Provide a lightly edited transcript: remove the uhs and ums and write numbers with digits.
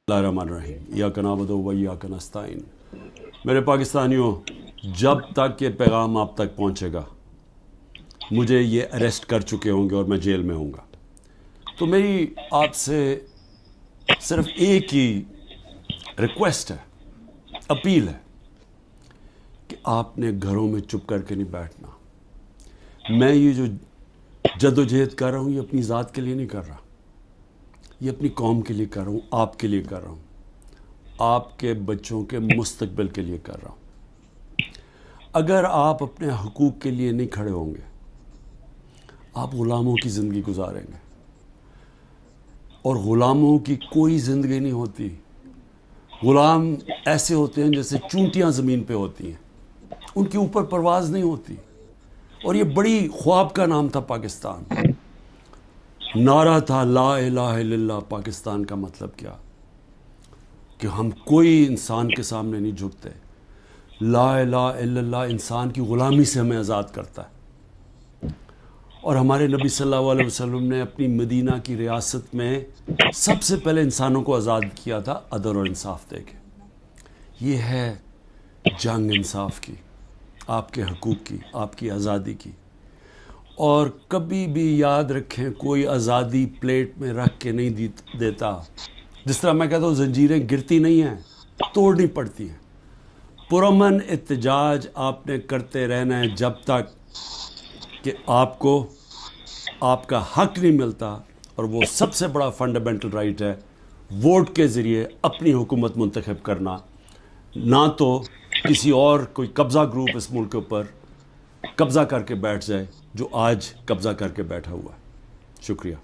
बिस्मिल्लाहिर्रहमानिर्रहीम इय्याका नअबुदु व इय्याका नस्तईन। मेरे पाकिस्तानियों, जब तक ये पैगाम आप तक पहुँचेगा मुझे ये अरेस्ट कर चुके होंगे और मैं जेल में हूँगा। तो मेरी आपसे सिर्फ एक ही रिक्वेस्ट है, अपील है कि आपने घरों में चुप करके नहीं बैठना। मैं ये जो जद्दोजहद कर रहा हूँ ये अपनी ज़ात के लिए नहीं कर रहा, ये अपनी कौम के लिए कर रहा हूँ, आपके लिए कर रहा हूँ, आपके बच्चों के मुस्तकबिल के लिए कर रहा हूँ। अगर आप अपने हकूक़ के लिए नहीं खड़े होंगे आप ग़ुलामों की ज़िंदगी गुजारेंगे, और ग़ुलामों की कोई ज़िंदगी नहीं होती। ग़ुलाम ऐसे होते हैं जैसे चूंटियाँ ज़मीन पे होती हैं, उनके ऊपर परवाज़ नहीं होती। और ये बड़ी ख्वाब का नाम था पाकिस्तान, नारा था ला इलाहा इल्लल्लाह। पाकिस्तान का मतलब क्या कि हम कोई इंसान के सामने नहीं झुकते। ला इलाहा इल्लल्लाह इंसान की ग़ुलामी से हमें आज़ाद करता है। और हमारे नबी सल्लल्लाहु अलैहि वसल्लम ने अपनी मदीना की रियासत में सबसे पहले इंसानों को आज़ाद किया था अदल और इंसाफ दे के। ये है जंग इंसाफ की, आपके हकूक़ की, आपकी आज़ादी की। और कभी भी याद रखें, कोई आज़ादी प्लेट में रख के नहीं देता। जिस तरह मैं कहता हूँ जंजीरें गिरती नहीं हैं, तोड़नी पड़ती हैं। पुरअमन एहतजाज आपने करते रहना है जब तक कि आपको आपका हक नहीं मिलता। और वो सबसे बड़ा फंडामेंटल राइट है वोट के ज़रिए अपनी हुकूमत मुंतखब करना, ना तो किसी और कोई कब्ज़ा ग्रुप इस मुल्क के ऊपर कब्ज़ा करके बैठ जाए जो आज कब्ज़ा करके बैठा हुआ है। शुक्रिया।